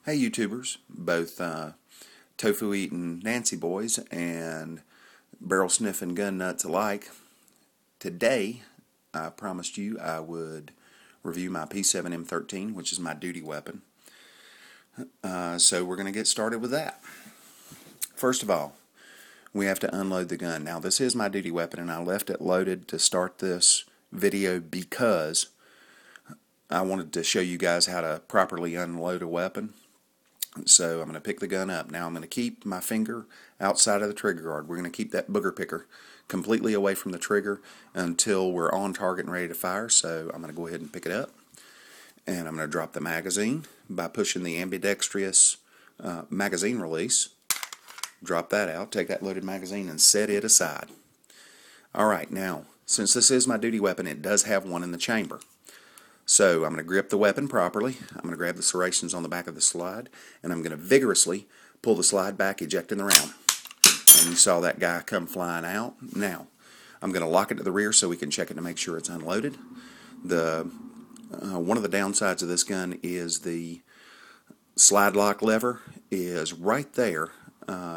Hey YouTubers, both tofu eating Nancy boys and barrel sniffing gun nuts alike. Today I promised you I would review my P7M13, which is my duty weapon. So we're going to get started with that. First of all, we have to unload the gun. Now this is my duty weapon and I left it loaded to start this video because I wanted to show you guys how to properly unload a weapon. So I'm going to pick the gun up. Now I'm going to keep my finger outside of the trigger guard. We're going to keep that booger picker completely away from the trigger until we're on target and ready to fire. So I'm going to go ahead and pick it up. And I'm going to drop the magazine by pushing the ambidextrous magazine release. Drop that out, take that loaded magazine and set it aside. Alright, now, since this is my duty weapon, it does have one in the chamber. So I'm going to grip the weapon properly. I'm going to grab the serrations on the back of the slide, and I'm going to vigorously pull the slide back, ejecting the round. And you saw that guy come flying out. Now, I'm going to lock it to the rear so we can check it to make sure it's unloaded. One of the downsides of this gun is the slide lock lever is right there.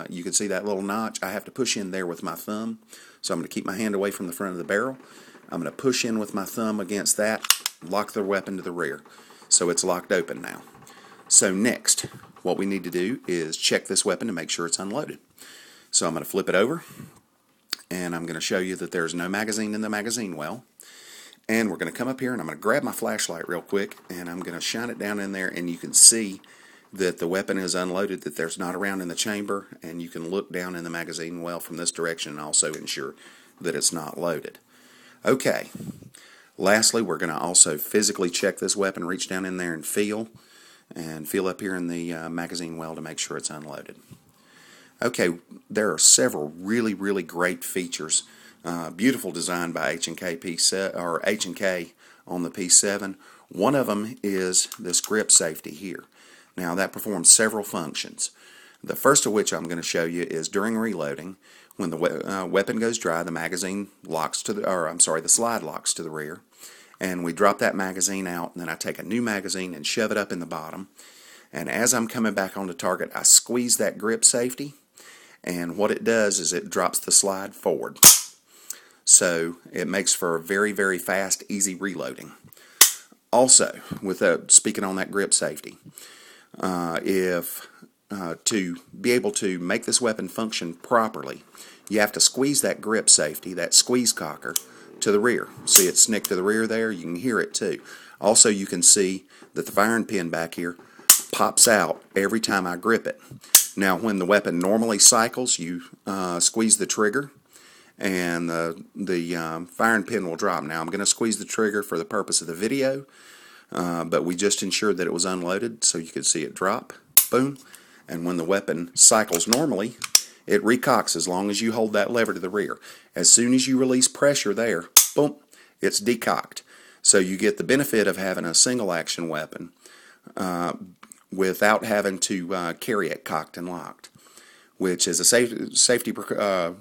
You can see that little notch. I have to push in there with my thumb. So I'm going to keep my hand away from the front of the barrel. I'm going to push in with my thumb against that, lock the weapon to the rear. So it's locked open now. So next, what we need to do is check this weapon to make sure it's unloaded. So I'm going to flip it over, and I'm going to show you that there's no magazine in the magazine well. And we're going to come up here, and I'm going to grab my flashlight real quick, and I'm going to shine it down in there, and you can see that the weapon is unloaded, that there's not a round in the chamber, and you can look down in the magazine well from this direction and also ensure that it's not loaded. Okay, lastly, we're going to also physically check this weapon, reach down in there and feel up here in the magazine well to make sure it's unloaded. Okay, there are several really great features. Beautiful design by H&K on the P7. One of them is this grip safety here. Now that performs several functions. The first of which I'm going to show you is during reloading. When the weapon goes dry, the magazine locks to the slide locks to the rear, and we drop that magazine out, and then I take a new magazine and shove it up in the bottom. And as I'm coming back onto target, I squeeze that grip safety, and what it does is it drops the slide forward. So it makes for very fast, easy reloading. Also, speaking on that grip safety, to be able to make this weapon function properly, you have to squeeze that grip safety, that squeeze cocker, to the rear. See it snick to the rear there? You can hear it too. Also, you can see that the firing pin back here pops out every time I grip it. Now, when the weapon normally cycles, you squeeze the trigger, and the firing pin will drop. Now, I'm going to squeeze the trigger for the purpose of the video, but we just ensured that it was unloaded so you could see it drop. Boom. And when the weapon cycles normally, it recocks as long as you hold that lever to the rear. As soon as you release pressure there, boom, it's decocked. So you get the benefit of having a single action weapon without having to carry it cocked and locked, which is a safety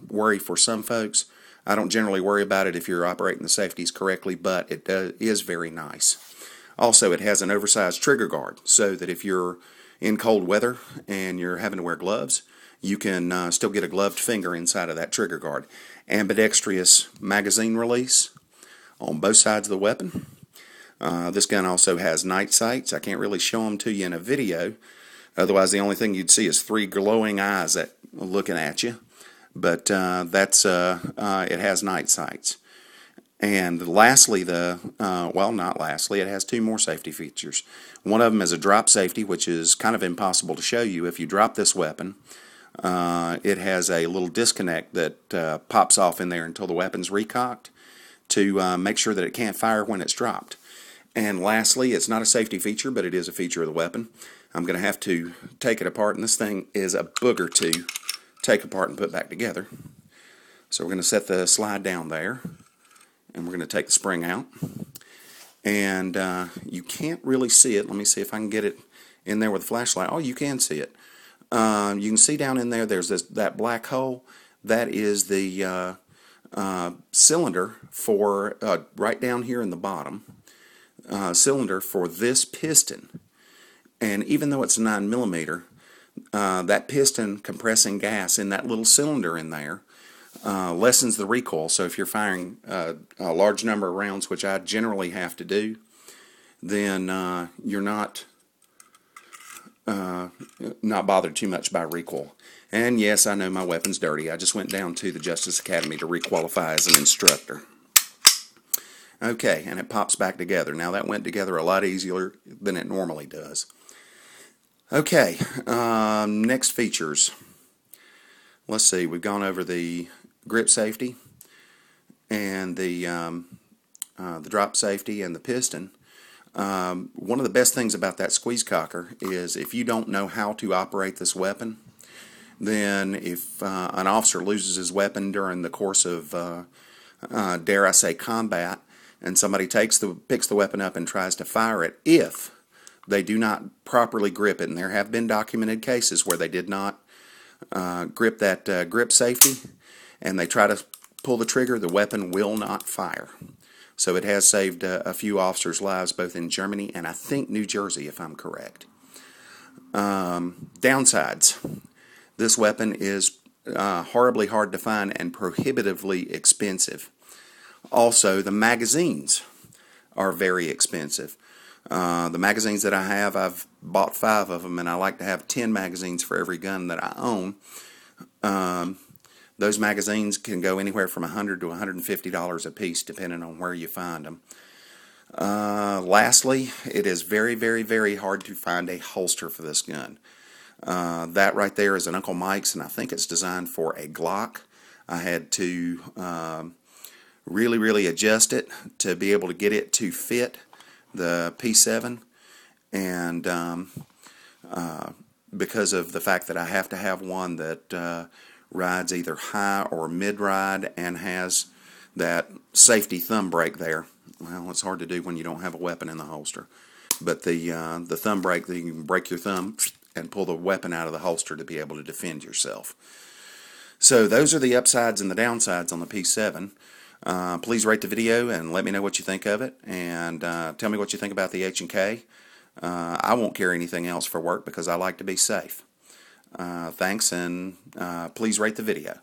worry for some folks. I don't generally worry about it if you're operating the safeties correctly, but it is very nice. Also, it has an oversized trigger guard so that if you're in cold weather and you're having to wear gloves, you can still get a gloved finger inside of that trigger guard. Ambidextrous magazine release on both sides of the weapon. This gun also has night sights. I can't really show them to you in a video. Otherwise, the only thing you'd see is 3 glowing eyes looking at you. But it has night sights. And lastly, not lastly, it has 2 more safety features. One of them is a drop safety, which is kind of impossible to show you. If you drop this weapon, it has a little disconnect that pops off in there until the weapon's recocked to make sure that it can't fire when it's dropped. And lastly, it's not a safety feature, but it is a feature of the weapon. I'm going to have to take it apart, and this thing is a booger to take apart and put back together. So we're going to set the slide down there, and we're going to take the spring out. And you can't really see it. Let me see if I can get it in there with a flashlight. Oh, you can see it. You can see down in there, there's that black hole. That is the cylinder for, right down here in the bottom, cylinder for this piston. And even though it's a 9mm, that piston compressing gas in that little cylinder in there lessens the recoil. So if you're firing a large number of rounds, which I generally have to do, then you're not bothered too much by recoil. And yes, I know my weapon's dirty. I just went down to the Justice Academy to requalify as an instructor. Okay, and it pops back together. Now that went together a lot easier than it normally does. Okay, next features. Let's see, we've gone over the grip safety and the drop safety and the piston. One of the best things about that squeeze cocker is if you don't know how to operate this weapon, then if an officer loses his weapon during the course of, dare I say, combat, and somebody picks the weapon up and tries to fire it, if they do not properly grip it, and there have been documented cases where they did not grip that grip safety, and they try to pull the trigger, the weapon will not fire. So it has saved a few officers' lives both in Germany and I think New Jersey, if I'm correct. Downsides. This weapon is horribly hard to find and prohibitively expensive. Also, the magazines are very expensive. The magazines that I have, I've bought 5 of them, and I like to have 10 magazines for every gun that I own. Those magazines can go anywhere from $100 to $150 a piece, depending on where you find them. Lastly, it is very, very, very hard to find a holster for this gun. That right there is an Uncle Mike's, and I think it's designed for a Glock. I had to really, really adjust it to be able to get it to fit the P7, and because of the fact that I have to have one that rides either high or mid-ride and has that safety thumb brake there. Well, it's hard to do when you don't have a weapon in the holster, but the thumb brake, you can break your thumb and pull the weapon out of the holster to be able to defend yourself. So those are the upsides and the downsides on the P7. Please rate the video and let me know what you think of it, and tell me what you think about the H&K. I won't carry anything else for work because I like to be safe. Thanks, and please rate the video.